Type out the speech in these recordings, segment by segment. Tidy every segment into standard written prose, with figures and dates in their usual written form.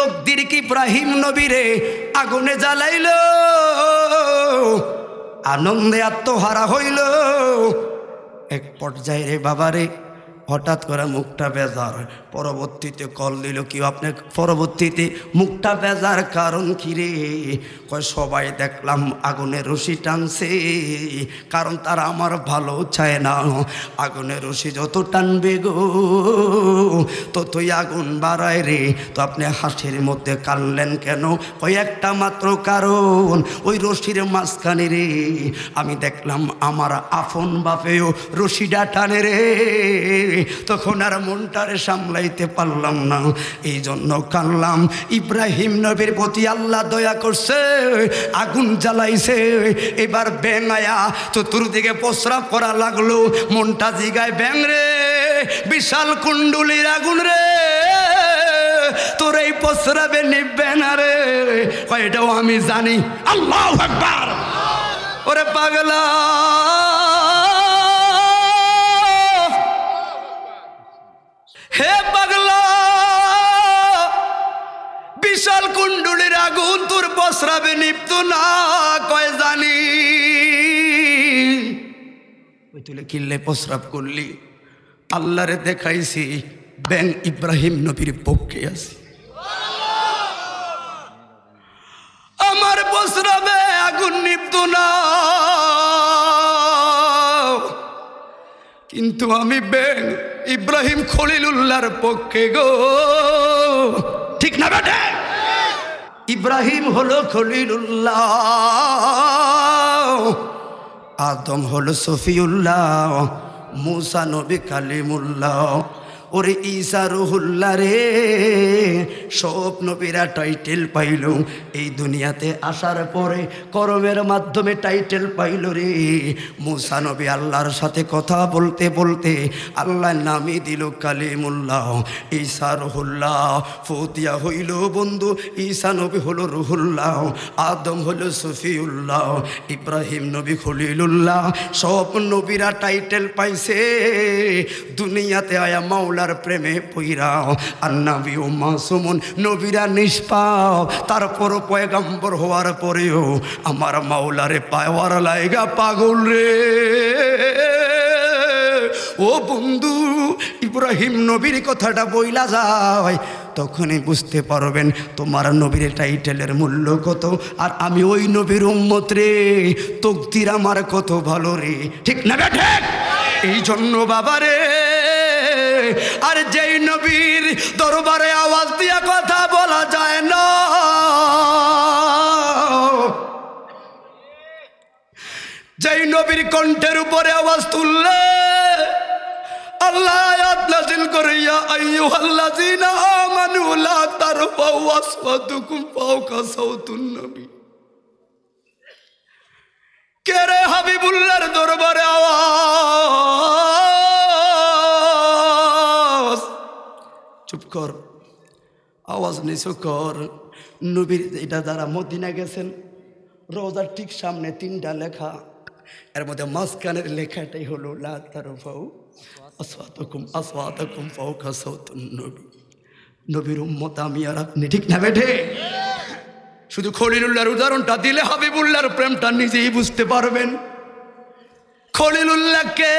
তকদির কি ইব্রাহিম নবীরে আগুনে জ্বালাইল, আনন্দে আত্মহারা হইল। এক পর্যায়ে রে বাবারে হঠাৎ করে মুখটা বেজার, পরবর্তীতে কল দিল কি আপনি, পরবর্তীতে মুখটা বেজার কারণ কি রে? কয় সবাই দেখলাম আগুনের রশি টানছে, কারণ তারা আমার ভালো চায় না। আগুনের রশি যত টানবে গো ততই আগুন বাড়ায় রে। তো আপনি হাসির মধ্যে কানলেন কেন? ওই একটা মাত্র কারণ, ওই রশির মাঝখানে রে আমি দেখলাম আমার আপন বাপেও রশিটা টানে রে। তখন আর মনটারে সামলাইতে পারলাম না, এই জন্য কানলাম। ইব্রাহিম নবীর প্রতি আল্লাহ দয়া করছে, আগুন জ্বালাইছে। এবার ব্যাং আয়া চতুর্দিকে প্রস্রাব করা লাগলো। মনটা জিগায়, ব্যাং রে বিশাল কুণ্ডুলির আগুন রে, তোর এই প্রস্রাবে নিবে না রে। এটাও আমি জানি। আল্লাহু আকবার। ওরে পাগলা, হে পাগলা, বিশাল কুণ্ডুলির আগুন তোর প্রস্রাবে নিপ্ত না, কয় জানি। ওই তুলে কিল্লে প্রস্রাব করলি, আল্লাহরে দেখাইছি ব্যাং ইব্রাহিম নবীর পক্ষে আছে। আমার প্রস্রাবে আগুন নিপ্ত না, কিন্তু আমি ব্যাং ইব্রাহিম খলিলুল্লাহর পক্ষে গো। ঠিক না বেটে? ইব্রাহিম হলো খলিলুল্লাহ, আদম হলো সফিউল্লাহ, মুসা নবী কালিমুল্লাহ, ওরে ঈসা রুহুল্লাহ রে। সব নবীরা টাইটেল পাইল এই দুনিয়াতে আসার পরে, কর্মের মাধ্যমে টাইটেল পাইল রে। মুসা নবী আল্লাহর সাথে কথা বলতে বলতে আল্লাহ নামই দিল কালিমুল্লাহ, ঈসা রুহুল্লাহ। ফতিয়া হইল বন্ধু, ঈসা নবী হলো রুহুল্লাহ, আদম হলো সফিউল্লাহ, ইব্রাহিম নবী খলিলুল্লাহ। সব নবীরা টাইটেল পাইছে দুনিয়াতে আয়া মাওলা প্রেমে পইরা। আর নবী ও মাসুমুন, নবীরা নিষ্পাপ, তারপরও পয়গম্বর হওয়ার পরেও আমার মাওলারে পাওয়ার লাইগা পাগল রে। ও বন্ধু, ইব্রাহিম নবীর কথাটা বইলা যায়, তখনই বুঝতে পারবেন তোমার নবীর টাইটেলের মূল্য কত। আর আমি ওই নবীর উম্মত রে, তকদির আমার কত ভালো রে। ঠিক না বেঠে? এই জন্য বাবারে, আর যেই নবীর দরবারে আওয়াজ দিয়া কথা বলা যায় না, যেই নবীর কণ্ঠের উপরে আওয়াজ তুললে আল্লাহ আয়াত নাযিল করে, ইয়া আইয়ুহাল্লাযীনা আমানু লা তারফাউ আসওয়াতাকুম ফাওকা সাওতুন নবী। কে রে হাবিবুল্লাহর দরবারে আওয়াজ? চুপ কর, আওয়াজ নিচু কর। নবীর এটা যারা মদিনা গেছেন, রোজার ঠিক সামনে তিনটা লেখা, এর মধ্যে মাঝখানের লেখাটাই হলো লা তারফাউ আসওয়াতাকুম ফাওকা সাওতুন নবী। নবীর উম্মত আমি আর আপনি। ঠিক না বেঠে? শুধু খলিলুল্লাহর উদাহরণটা দিলে হাবিবুল্লাহর প্রেমটা নিজেই বুঝতে পারবেন। খলিলুল্লাহকে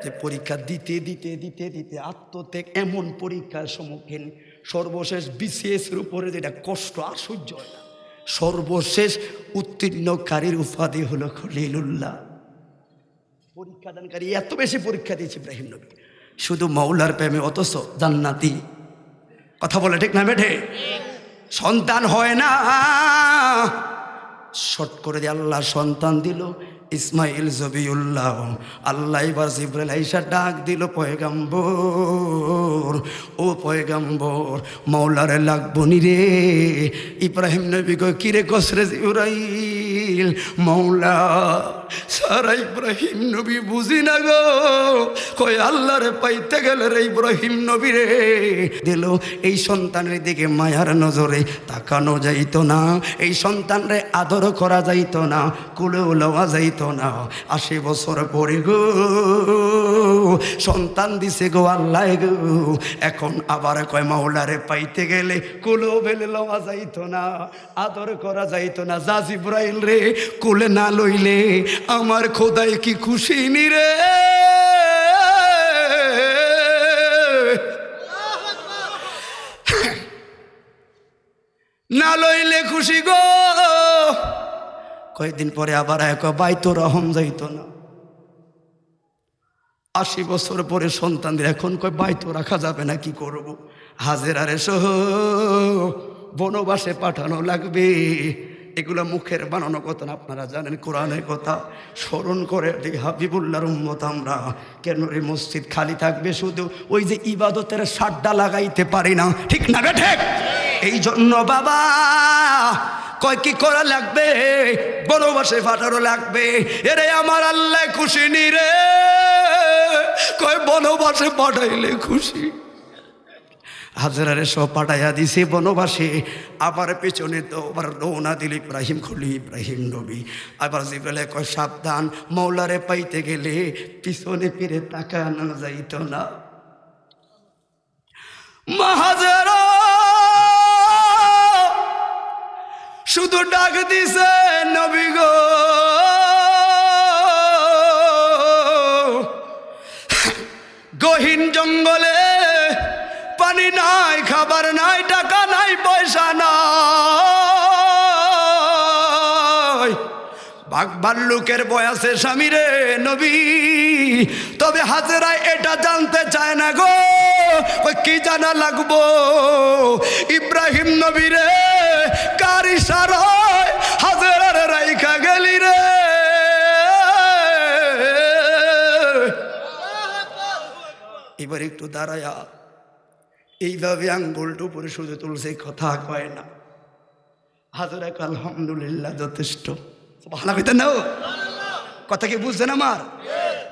যে পরীক্ষা দিতে দিতে দিতে দিতে আত্মত্যাগ, এমন পরীক্ষার সম্মুখীন, সর্বশেষ বিসিএস এর উপরে যেটা কষ্ট আর সহ্য হয় না, সর্বশেষ উত্তীর্ণকারীর উপাধি হলো খলিলুল্লাহ। পরীক্ষা দানকারী, এত বেশি পরীক্ষা দিয়েছে ইব্রাহিম নবী শুধু মাওলার প্রেমে, অথচ জান্নাতি। কথা বলে ঠিক না বেঠে? সন্তান হয় না, শর্ট করে দিয়ে আল্লাহ সন্তান দিল ইসমাইল জবিউল্লাহ। আল্লাহ এবার জিবরাইল আইসা ডাক দিল, পয়গাম্বর, ও পয়গাম্বর, মাওলারে লাগবো নি রে। ইব্রাহিম নবী কয়, কিরে কসরে জিবরাইল? জিবরিল মৌলা সারা ইব্রাহিম নবী বুঝি না গো, কই আল্লাহরে পাইতে গেলে রে ইব্রাহিম নবী রে দিল এই সন্তানের দিকে মায়ার নজরে তাকানো যাইতো না, এই সন্তানরে আদর করা যাইতো না, কুলেও লওয়া যাইতো না। 80 বছর পরে গো সন্তান দিছে গো আল্লাহ গো, এখন আবার কয় মাওলারে পাইতে গেলে কুলেও বেলে লওয়া যাইতো না, আদর করা যাইতো না। যা জিবরাইল রে, কুলে না লইলে আমার খোদাই কি খুশি নি রে, না লইলে খুশি গো। কয়েকদিন পরে আবার এক বাইতো রহম যাইতো না। 80 বছর পরে সন্তানদের এখন কয় বাইতো রাখা যাবে না, কি করব? হাজেরারে সহ বনবাসে পাঠানো লাগবে। এগুলো মুখের বানানো কথা না, আপনারা জানেন কোরআনের কথা স্মরণ করে হাবিবুল্লাহর উম্মত আমরা। কেন রে মসজিদ খালি থাকবে শুধু ওই যে ইবাদতের সাড্ডা লাগাইতে পারি না, ঠিক না বেঠে? এই জন্য বাবা কয় কি করা লাগবে, বনবাসে পাঠানো লাগবে। এরে আমার আল্লাহ খুশি নি রে, কয় বনবাসে পাঠাইলে খুশি। হাজরারে সব পাঠাইয়া দিছে বনবাসে। আবার পেছনে তো আবার রওনা দিল ইব্রাহিম খলি ইব্রাহিম নবী। আবার জিবরাইল কয় সাবধান, মৌলারে পাইতে গেলে পিছনে ফিরে তাকানো যাইত না। হাজরা শুধু ডাক দিছে নবী গো, গহীন জঙ্গলে পানি নাই, খাবার নাই, টাকা নাই, পয়সা নাই, বাঘ ভাল্লুকের বয়সে স্বামী রে নবী। তবে হাজেরা এটা জানতে চায় না গো, কি জানা লাগবো ইব্রাহিম নবী রে কার ইশারায় হাজেরার রাইখা গেলি রে। এবার একটু দাঁড়ায়া এইভাবে আঙ্গুলটা উপরে শুধু তুলছে, কথা কয় না। হাজেরা আলহামদুলিল্লাহ যথেষ্ট, ভালো হইতে না কথা কি বুঝছেন আমার?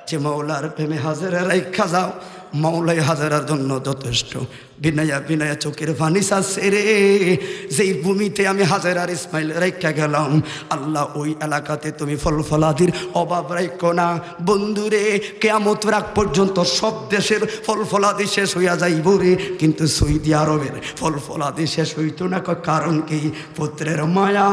যে মাওলার প্রেমে হাজেরা রাইখা যাও, মাওলাই হাজেরার জন্য যথেষ্ট। বিনয়া বিনয়া চোখের পানি ছাড়ছে রে, যেই ভূমিতে আমি হাজেরার ইসমাইল রাইখা গেলাম, আল্লাহ ওই এলাকাতে তুমি ফল ফলাদির অভাব রাখো না। বন্ধুরে কিয়ামত রাগ পর্যন্ত সব দেশের ফল ফলাদি শেষ হইয়া যাইব রে, কিন্তু সৌদি আরবের ফল ফলাদি শেষ হইতো না। কারণ কি? পুত্রের মায়া।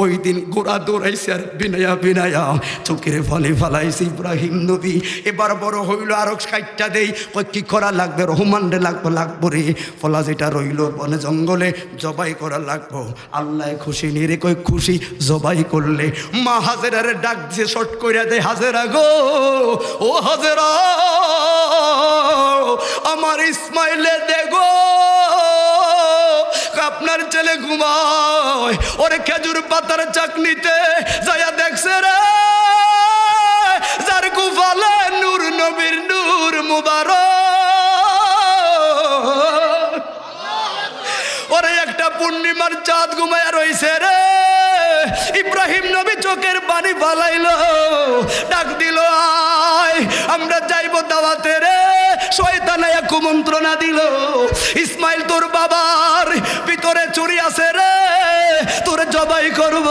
ওই দিন গোড়া দৌড়াইছে আর বিনয়া বিনয়া চোখের ফলে ফলাইছে ইব্রাহিম নবী। এবার বড় হইল আরো 60টা দেই, কি করা লাগবে? রহমান রে লাগবো রে, ফলা যেটা রইল বনে জঙ্গলে জবাই করা লাগবো। আল্লাহ খুশি নি রে, কই খুশি জবাই করলে। মা হাজেরারে ডাক দিয়ে শর্ট করে দেয়, হাজেরা গো, ও হাজেরা আমার ইসমাইলে দেখো, আপনার ছেলে ঘুমায়, ওরে খেজুর পাতার চাকনিতে যাইয়া দেখছে রে, যার গুফালে নূর নবীর নূর মুবারক, ওরে একটা পূর্ণিমার চাঁদ ঘুমায়া রইছে রে। ইব্রাহিম নবী চোখের পানি ফালাইল, ডাক দিল, আয় আমরা যাইব দাওয়াতে রে। শয়তানে কুমন্ত্রণা দিল, ইসমাইল তোর বাবার ভিতরে চুরি আছে রে, তোর জবাই করব।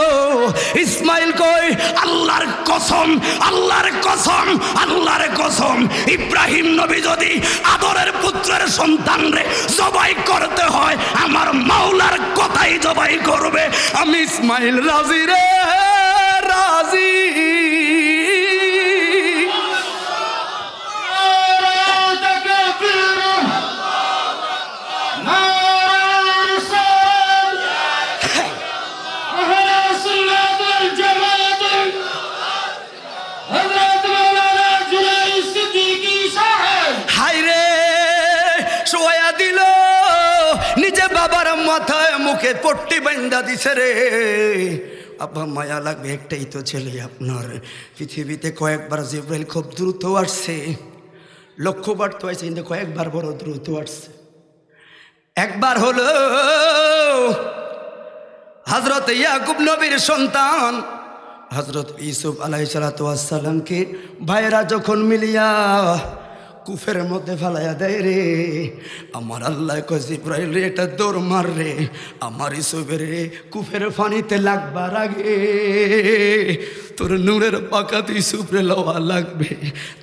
ইসমাইল কই, আল্লাহর কসম, আল্লাহর কসম, আল্লাহর কসম, ইব্রাহিম নবী যদি আদরের পুত্রের সন্তান রে জবাই করতে হয়, আমার মাওলার কথাই জবাই করবে। আমি ইসমাইল রাজি রে, রাজি। মাথায় মুখে পট্টি বান্ধা দিছে রে। আব্বা মায়া লাগবে, একটাই তো ছেলে আপনার। পৃথিবীতে কয়েকবার জিবরাইল খুব দ্রুত আসছে, লক্ষ্যবার তো আছে, কিন্তু কয়েকবার বড় দ্রুত আসছে। একবার হলো হযরত ইয়াকুব নবীর সন্তান হযরত ইউসুফ আলাইহিস সালাতু ওয়াস সালামকে ভাইরা যখন মিলিয়া কুফের মধ্যে ফেলাইয়া দেয় রে, আমার আল্লাহ কয় জিবরাইল রে এটা দৌড় মার রে, আমার ইউসুফের রে কুফের পানিতে লাগবার আগে তোর নূরের পাকাত ইউসুফরে লওয়া লাগবে।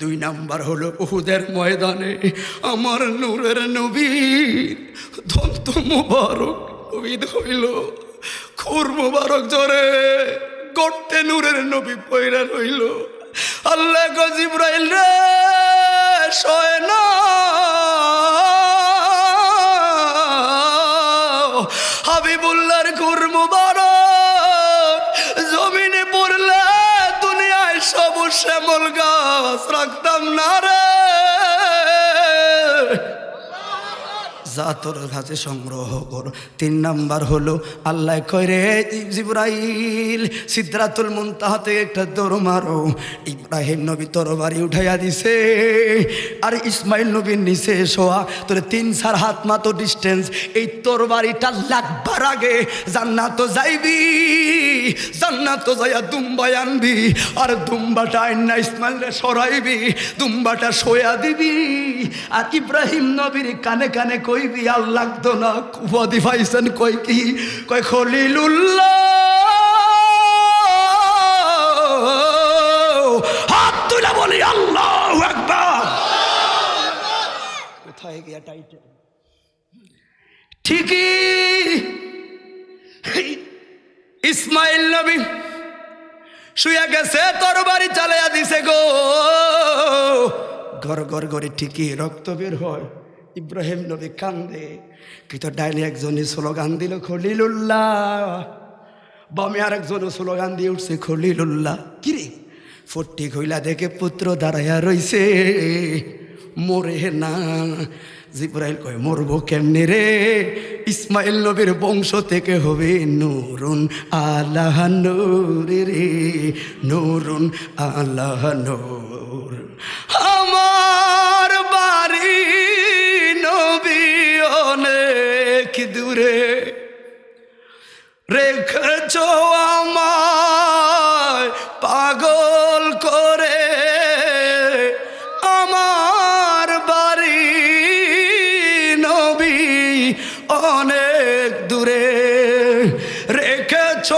2 নাম্বার হলো উহুদের ময়দানে আমার নূরের নবীর দন্ত মুবারক শহীদ হইল, খুর মুবারক জোরে গর্তে নূরের নবী পয়রা রইল। আল্লাহ কয় জিবরাইল রে সয় না, হাবিবুল্লাহর খুর মুবারক জমিনে পড়লে দুনিয়ায় সবুজ শ্যামল গাছ রাখতাম না রে, যা তোর কাছে সংগ্রহ কর। 3 নাম্বার হলো আল্লাহ কয় রে জিবরাইল সিদরাতুল মুনতাহাতে একটা দৌড় মারো। ইব্রাহিম নবী তরবারি উঠাইয়া দিছে আর ইসমাইল নবীর নিচে শোয়া, তোর 3-4 হাত মাত্র ডিস্টেন্স, এই তরবারিটা লাগবার আগে জান্নাত যাইবি, জান্নাত যাইয়া দুম্বাই আনবি আর দুম্বাটা আইনা ইসমাইলরে সরাইবি, দুম্বাটা শোয়া দিবি আর ইব্রাহিম নবীর কানে কানে কইবি আর লাগতো না কুফাদি পাইছেন কই কি কয় খলিলুল্লাহ, হাত তুলে বলি আল্লাহু আকবার। কোথায় গিয়া টাইটেল ঠিকই ইসমাইল নবী শুয়ে গেছে তরবারি চালাইয়া দিছে গো, ঘর ঘর ঘরে ঠিকই রক্ত বের হয়। ইব্রাহিম নবী কান্দে, কিন্তু ডাইনে একজনে স্লোগান দিল খলিলুল্লাহ, বামে আর একজনে স্লোগান দিয়ে উঠছে খলিলুল্লাহ। কিরে ফট্টি কইলা দেখে পুত্র দাঁড়াইয়া রইছে, মরে না। জিবরাইল কয় মরবো কেমনে রে, ইসমাইল নবীর বংশ থেকে হবে নূরুন আলাহ নূর রে, নূরুন আলাহ নূর। আমার বাড়ি নবী অনেক দূরে, রেখেছ আমায় পাগল করে, আমার বাড়ি নবী অনেক দূরে, রেখেছ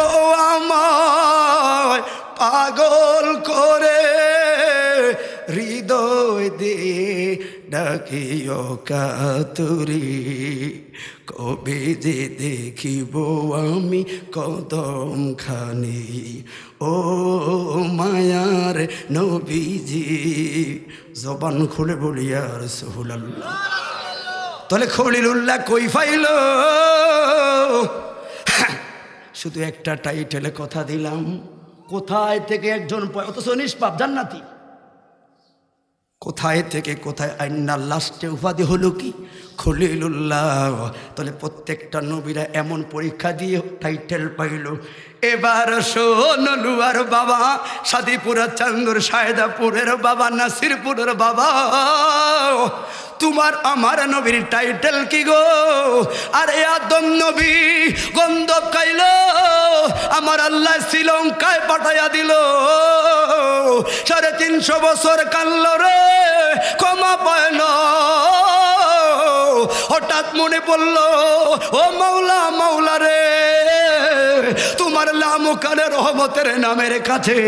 আমায় পাগল করে, হৃদয় দিয়ে ডাকিও কাতুরি, কবে যে দেখিব আমি কদম খানি, ও মায়ার নবীজি। জবান খুলে বলি ইয়া রাসূলুল্লাহ। তাহলে খলিলুল্লাহ কই ফাইল, শুধু একটা টাইটেলে কথা দিলাম, কোথায় থেকে একজন অথচ নিষ্পাপ জান্নাতি, কোথায় থেকে কোথায় আইনার লাস্টে উপাধি হলো কি খলিলুল্লাহ। তাহলে প্রত্যেকটা নবীরা এমন পরীক্ষা দিয়ে টাইটেল পাইল। এবার সোনলুয়ার বাবা, সাদিপুরা চান্দুর সায়দাপুরের বাবা, নাসিরপুরের বাবা, তোমার আমার নবীর টাইটেল কি গো? আরে আদম নবী গন্ধ খাইল, আমার আল্লাহ শ্রীলঙ্কায় পাঠাইয়া দিল, 350 বছর কানল রে, ক্ষমা পায় না। হঠাৎ মনে পড়ল, ও মাওলা মাওলা রে, তোমার লামুকানের রহমতের নামের কাছে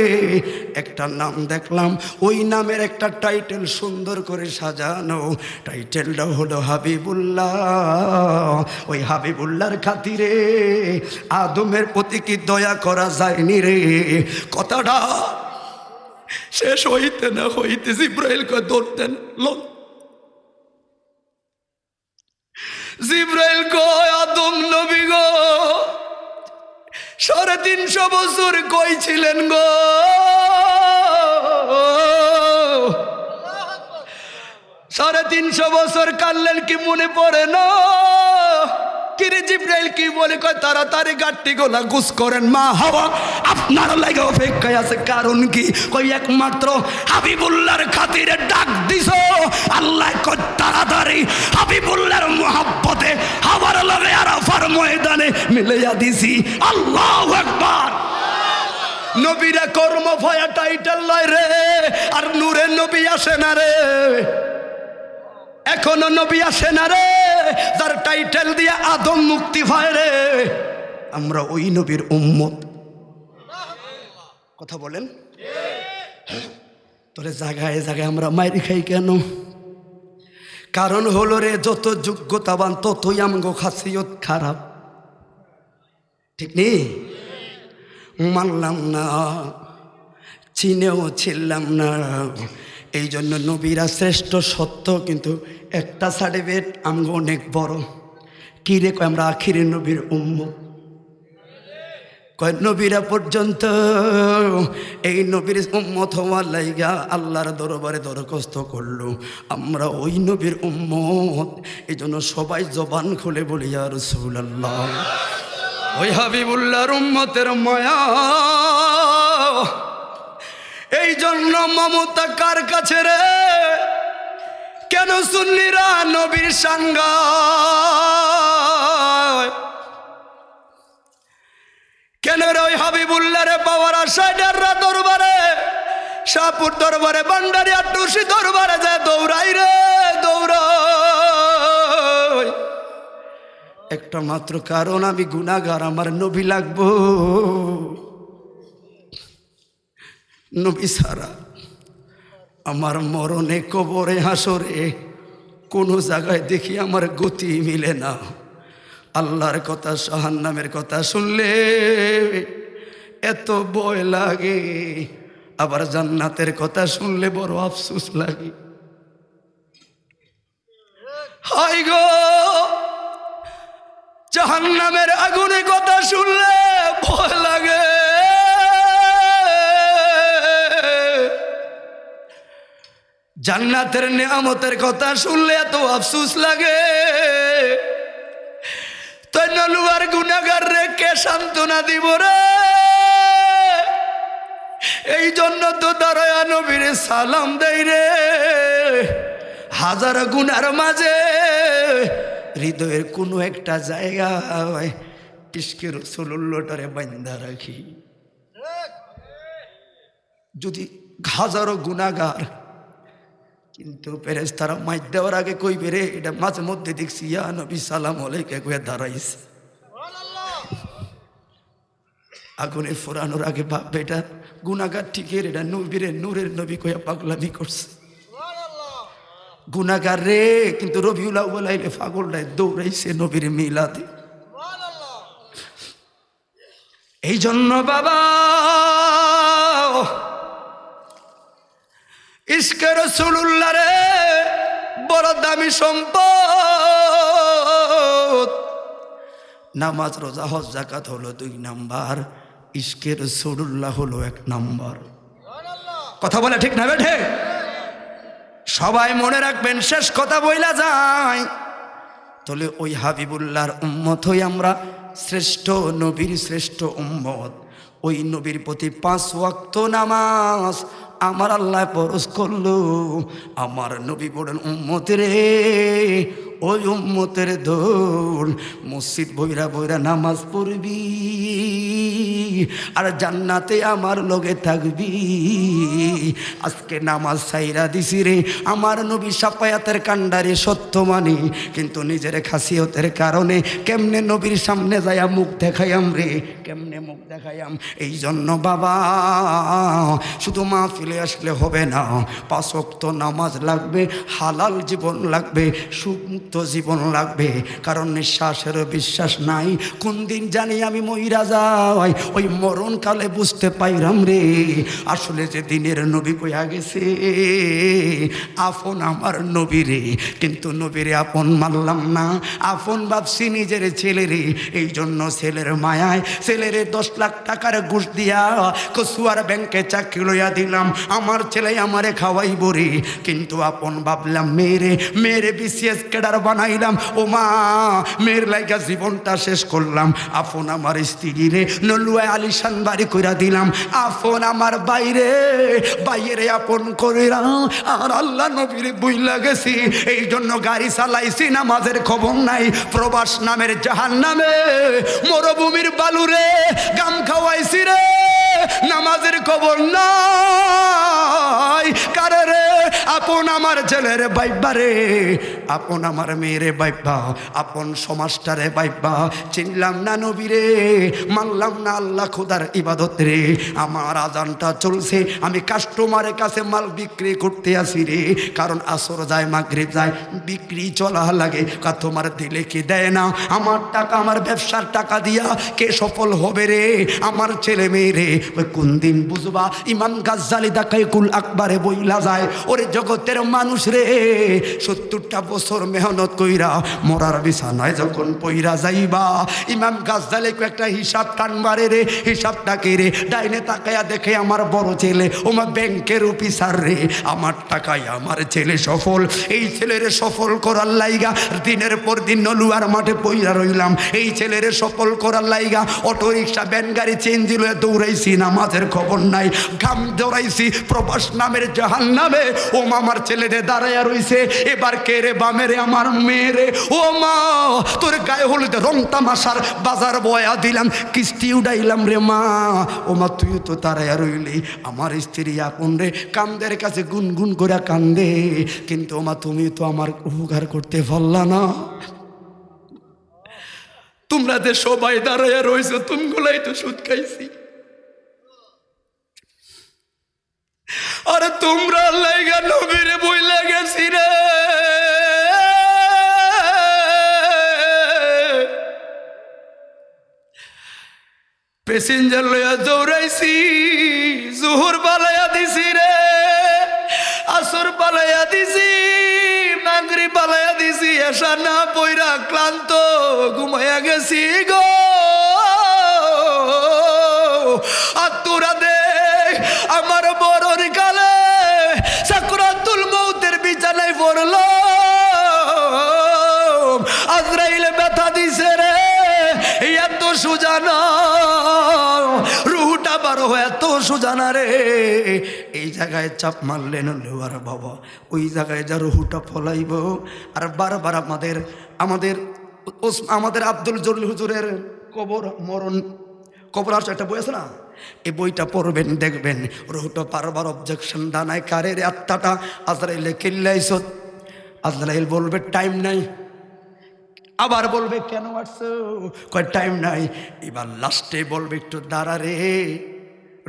একটা নাম দেখলাম, ওই নামের একটা টাইটেল সুন্দর করে সাজানো, টাইটেলটা হলো হাবিবুল্লাহ। ওই হাবিবুল্লাহর খাতিরে আদমের প্রতি কি দয়া করা যায়নি রে? কথাটা শেষ হইতে না হইতে জিব্রাইলকে ধরতেন, জিব্রাইল কয় আদম নবী গো, 350 বছর কই ছিলেন গো? 350 বছর কানলেন কি মনে পড়ে না? কিরে জিব্রাইল কি বলে কয় তাড়াতাড়ি গাট্টি গোলা গুছ করেন, মা হাওয়া আপনার লাগে অপেক্ষায় আছে। কারণ কি কই একমাত্র হাবিবুল্লাহর খাতিরে ডাক দিছো। আল্লাহ কয় তাড়াতাড়ি হাবিবুল্লাহর মুহাব্বতে হাওয়ার লগে আরাফার ময়দানে মিলাইয়া দিছি। আল্লাহু আকবার। নবীরা কর্ম ভয়া টাইটেল লয় রে, আর নূরের নবী আসে না রে, এখনো নবী আসে না রে যার টাইটেল দিয়ে আদম মুক্তি পায় রে। আমরা ওই নবীর উম্মত। কথা বলেন। তোরে জায়গায় জায়গায় আমরা মাইরি খাই কেন? কারণ হলো রে, যত যোগ্যতাবান ততই আমগো খাসিয়ত খারাপ। ঠিক নেই? মানলাম না, চিনেও ছিলাম না। এই জন্য নবীরা শ্রেষ্ঠ সত্য, কিন্তু একটা সার্টিফিকেট আমগো অনেক বড়। কি রে কয়? আমরা আখিরে নবীর উম্মত। কয় নবীরা পর্যন্ত এই নবীর উম্মত হওয়ার লাইগা আল্লাহর দরবারে দরখাস্ত করলো, আমরা ওই নবীর উম্মত। এই জন্য সবাই জবান খুলে বলি ইয়া রাসূলুল্লাহ। ওই হাবিবুল্লাহর উম্মতের মায়া। এই জন্য মমতা কার কাছে রে? কেন সুন্নিরা নবীর সাঙ্গা? কেন রে ওই হাবিবুল্লাহর পাওয়ার আশায় ডাররা দরবারে, শাহপুর দরবারে, ভান্ডারিয়া টুসি দরবারে যায় দৌড়াই রে, দৌড়াই। একটা মাত্র কারণ, আমি গুনাহগার, আমার নবী লাগবো। নবী ছাড়া আমার মরণে, কবরে, হাসরে কোনো জায়গায় দেখি আমার গতি মিলে না। আল্লাহর কথা, জাহান্নামের কথা শুনলে এত ভয় লাগে, আবার জান্নাতের কথা শুনলে বড় আফসোস লাগে। হায় গো, জাহান্নামের আগুনের কথা শুনলে ভয় লাগে, জান্নাতের নিয়ামতের কথা শুনলে এত আফসোস লাগে। তাই নলুয়ার গুনাহগার রে কে সান্ত্বনা দিব রে? এই জন্য তো দরয়া নবীর সালাম দেই রে। হাজার গুনার মাঝে হৃদয়ের কোনো একটা জায়গায় ইশকে রাসূলুল্লাহটারে বাঁধা রাখি। যদি হাজারো গুনাহগার, কিন্তু ফেরেশতারা মাইর দেওয়ার আগে কইবে রে, এটা মাঝে মধ্যে দেখছি ইয়া নবী সালাম আলাইকা কইয়া দাঁড়াইছে। আগুনে ফোরানোর আগে ভাববে এটা গুনাহগার ঠিকের, এটা নবীরে নূরের নবী কইয়া পাগলামি করছে। গুনাহগার রে, কিন্তু রবিউল আউয়াল আইলে পাগলটায় দৌড়াইছে নবীর মিলাদে। এই জন্য বাবা, ইশকে রাসূলুল্লাহ রে বড় দামি সম্পদ। নামাজ, রোজা, হজ, যাকাত হলো 2 নাম্বার, ইশকে রাসূলুল্লাহ হলো 1 নাম্বার। কথা বলে ঠিক না বেঠে? সবাই মনে রাখবেন, শেষ কথা বইলা যায়, তাহলে ওই হাবিবুল্লাহর উম্মত হই আমরা, শ্রেষ্ঠ নবীর শ্রেষ্ঠ উম্মত। ওই নবীর প্রতি 5 ওয়াক্ত নামাজ আমার আল্লাহ ফরজ করলো। আমার নবী বলেন, উম্মতের ওই উম্মতের দোল মসজিদ বইরা বইরা নামাজ পড়বি, আর জান্নাতে আমার লগে থাকবি। আজকে নামাজ ছাইরা দিছি রে, আমার নবী সাফায়াতের কান্ডারে সত্য মানি, কিন্তু নিজের খাসিয়তের কারণে কেমনে নবীর সামনে যাইয়া মুখ দেখাইয়াম রে, কেমনে মুখ দেখাইয়াম। এই জন্য বাবা, শুধু মাহফিলে আসলে হবে না, 5 ওয়াক্ত নামাজ লাগবে, হালাল জীবন লাগবে, সুখমুক্ত জীবন লাগবে। কারণ নিঃশ্বাসেরও বিশ্বাস নাই, কোন দিন জানি আমি মইরা যাই, ওই মরণকালে বুঝতে পাইরাম রে আসলে যে দিনের নবী কইয়া গেছে আপন আমার নবী রে, কিন্তু নবীরে আপন মানলাম না, আপন ভাবছি নিজের ছেলে রে। এই জন্য ছেলের মায়ায় ছেলেরে 10 লাখ টাকার ঘুষ দিয়া কসুয়ার ব্যাংকে চাকরি লইয়া দিলাম, আমার ছেলে আমারে খাওয়াইব রে। কিন্তু আপন ভাবলাম মেয়েরে, মেয়েরে বিসিএস ক্যাডার পরিবার বানাইলাম, ও মা মেয়ের লাইগা জীবনটা শেষ করলাম, আপন আমার স্ত্রী রে নলুয়ায় আলিশান বাড়ি কইরা দিলাম, আপন আমার বাইরে বাইরে আপন করিলাম, আর আল্লাহ নবীর বুইলা গেছি, এই জন্য গাড়ি চালাইছি নামাজের খবর নাই, প্রবাস নামের জাহান্নামে মরুভূমির বালুরে গাম খাওয়াইছি রে, নামাজের খবর নাই কারে রে, আপন আমার ছেলের বাইবা রে, আপন আমার মেয়েরে বাইবা, আপন সমাজটারে বাইবা, চিনলাম না নবী রে, মানলাম না আল্লাহ খোদার ইবাদত রে, আমার আজানটা চলছে, আমি কাস্টমারের কাছে মাল বিক্রি করতে আসি রে, কারণ আসর যায় মাগরিব যায় বিক্রি চলা লাগে, তোমার দিলে কি দেয় না, আমার টাকা আমার ব্যবসার টাকা দিয়া কে সফল হবে রে, আমার ছেলে মেয়ে রে, ওই কোন দিন বুঝবা, ইমাম গাজ্জালি দাকাইকুল আকবারে বইলা যায়, ওরে জগতের মানুষ রে 70টা বছর মেহনত কইরা মরার বিছানায় যখন পইরা যাইবা, ইমাম গাজ্জালি একটা হিসাব টানবারে রে, হিসাবটাকে রে ডাইনে তাকায়া দেখে আমার বড় ছেলে ওমা ব্যাংকের অফিসার রে, আমার টাকায় আমার ছেলে সফল, এই ছেলেরে সফল করার লাইগা দিনের পর দিন নলুয়ার মাঠে পইরা রইলাম, এই ছেলেরে সফল করার লাইগা অটো রিক্সা ভ্যান গাড়ি চেঞ্জ লয়ে দৌড়াইছি, নামাজের খবর নাই, ঘাম দৌড়াইছি প্রবাস নামের জাহান্নামে, ও মা আমার ছেলেরে দাঁড়াইয়া রইছে, এবার কে রে বামেরে আমার মেয়েরে, ও মা তোর গায়ে হলুদে রং তামাশার বাজার বয়া দিলাম, কিস্তি উড়াইলাম রে মা, ও মা তুই তো দাঁড়াইয়া রইলি, আমার স্ত্রী আপন রে কান্দের কাছে গুনগুন করে কান্দে, কিন্তু ও মা তুমি তো আমার উপকার করতে পারলা না, তোমরা যে সবাই দাঁড়াইয়া রয়েছো তুমগুলাই তো সুদ খাইছি, আরে তোমরা লাইগা নবীরে বইলা গেছি রে, প্যাসেঞ্জার লইয়া দৌড়াইছি, জোহর বালাইয়া দিছি রে, আসর বালাইয়া দিছি, মাগরিব বালাইয়া দিছি, এসা না পইরা ক্লান্ত ঘুমাইয়া গেছি গো, আর তোরা দেখ আমার বড়র কালে সাকরাতুল মউতের বিছানায় পড়ল, আজরাইলে ব্যথা দিছে রে, এত সুজানা রুহুটা বারো এত সুজানা রে, এই জায়গায় চাপ মারলেন লোয়ার বাবা, ওই জায়গায় যা রুহুটা ফলাইব, আর বারবার আমাদের আমাদের আমাদের আব্দুল জলিল হুজুরের কবর মরণ কবর আসে একটা বই আছে না, এই বইটা পড়বেন দেখবেন, রুহুটা বারবার অবজেকশন দানায় কারের আত্মাটা আজরাইলে কিল্লাইছ, আজরাইল বলবে টাইম নাই, আবার বলবে কেন আসছো, কয় টাইম নাই, এবার লাস্টে বলবে একটু দাঁড়া রে,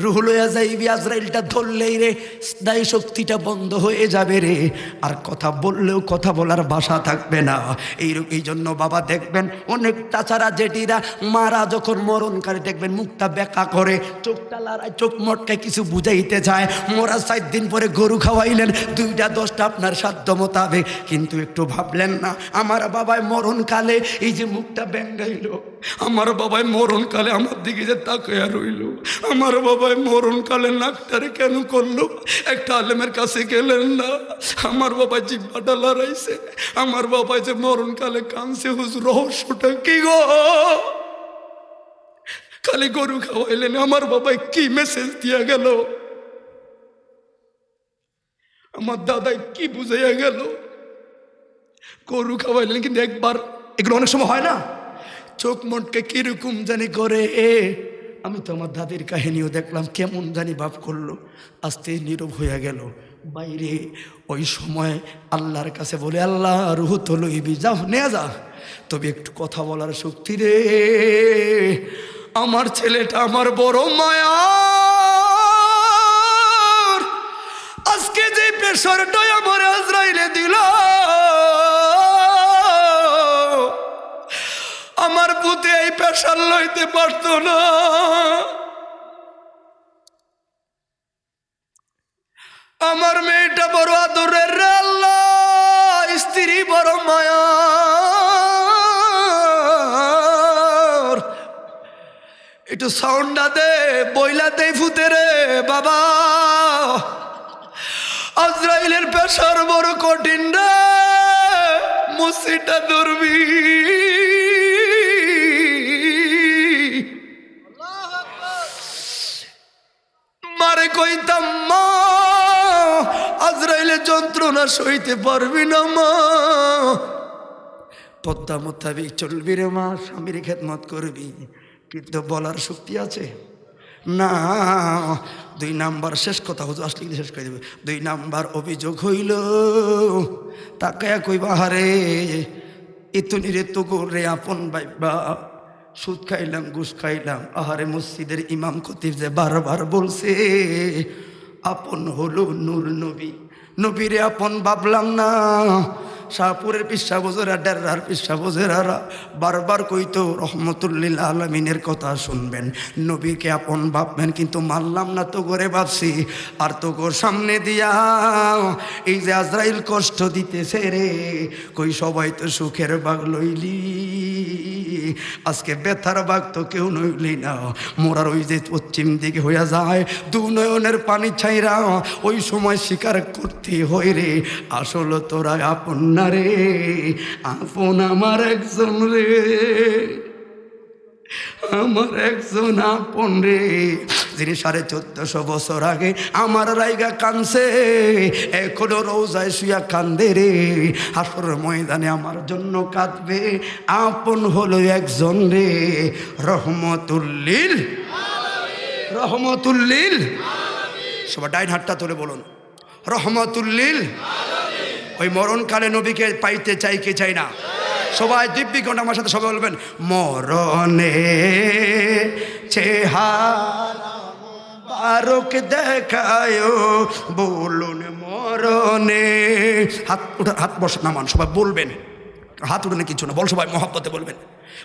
রুহ লইয়া যাইবি, আজরাইলটা ধরলেই রে স্নায়ু শক্তিটা বন্ধ হয়ে যাবে রে, আর কথা বললেও কথা বলার ভাষা থাকবে না, এই জন্য বাবা দেখবেন অনেক তাছাড়া জেঠিরা মারা যখন মরণকারী দেখবেন মুখটা বেঁকা করে, চোখটা লড়ায়, চোখ মটকায় কিছু বুঝাইতে চায়, মরা 4 দিন পরে গরু খাওয়াইলেন 2টা 10টা আপনার সাধ্য মোতাবেক, কিন্তু একটু ভাবলেন না আমার বাবায় মরণকালে এই যে মুখটা ব্যাঙ্গাইল, আমার বাবায় মরণকালে আমার দিকে যে তাকাইয়া রইল, আমার বাবায় মরণকালে নাকটারে কেন করলো, একটা আলেমের কাছে গেলেন না, আমার বাবা জিহ্বাটা লড়াইছে, আমার বাবা যে মরণকালে কাঁদছে, হুজুর রহস্যটা কি গো, খালি গরু খাওয়াইলেন, আমার বাবাই কি মেসেজ দিয়া গেল, আমার দাদাই কি বুঝাইয়া গেল, গরু খাওয়াইলেন, কিন্তু একবার এগুলো অনেক সময় হয় না, চোখ মটকে কিরকম জানি করে, আমি তো আমার দাদির কাহিনীও দেখলাম, কেমন জানি ভাব করলো, আস্তে নীরব হয়ে গেল, বাইরে ওই সময় আল্লাহর কাছে বলে আল্লাহ রুহ তো লইবি, যাও নিয়ে যা, তবে একটু কথা বলার শক্তি রে, আমার ছেলেটা আমার বড় মায়া, আজকে যে প্রেশারটাই আমার আজরাইলে দিল, আমার পুতে এই প্রেশার লইতে পারতো না, আমার মেয়েটা বড় আদরের রে আল্লাহ, স্ত্রী বড় মায়া, একটু সাউন্ডটা দে, বইলা দে ফুতে রে বাবা, আজরাইলের প্রেশার বড় কঠিন রে, মুসিটা ধরবি। মারে কইতাম মা আজরাইলের যন্ত্রণা সইতে পারবি না মা, পদ্মা মোতাবিক চলবি রে মা, স্বামীর খেদমত করবি। কিন্তু বলার শক্তি আছে না। 2 নাম্বার শেষ কথা, হুজুর আসলে কিন্তু শেষ করে দেবে। 2 নাম্বার অভিযোগ হইল তাকায়া কইবা হারে ইতুনি রে তো রে আপন বাইবা, সুদ খাইলাম ঘুষ খাইলাম। আহারে মসজিদের ইমাম খতিব যে বারবার বলছে আপন হলো নূর নবী, নবীরে আপন ভাবলাম না। শাহপুরের পিসা বোঝেরা, ডেরার পিসা বোঝেরা বারবার কইতো রহমতুল্লিল আলমিনের কথা শুনবেন, নবীকে আপন ভাববেন, কিন্তু মানলাম না, তো করে ভাবছি। আর তো গোর সামনে দিয়া এই যে আজরাইল কষ্ট দিতেছে রে, কই সবাই তো সুখের বাগ লইলি, আজকে ব্যথার বাগ তো কেউ নইলি না। মোরার ওই যে পশ্চিম দিকে হইয়া যায় 2 নয়নের পানি ছাইরা, ওই সময় স্বীকার করতে হয় রে আসল তোরা আপন না রে, আপন আমার একজন রে, আমার একজন আপন রে, যিনি 1450 বছর আগে আমার রাইগা কানছে, এখনো রোজায় শুয়া কান্দে রে, হাসরের ময়দানে আমার জন্য কাঁদবে। আপন হলো একজন রে, রহমতুল্লিল আলামিন, রহমতুল্লিল আলামিন। সবাই ডাইন হাতটা তুলে বলুন রহমতুল্লিল আলামিন। ওই মরণকালে নবীকে পাইতে চাই কে চাই না? সবাই দিব্যি কোন আমার সাথে সবাই বলবেন মরণে চেহারা বারক দেখায়, বলুন মরণে। হাত উঠা, হাত বসে নামান, সবাই বলবেন, হাত উঠে কিছু না বল, সবাই মহব্বতে বলবেন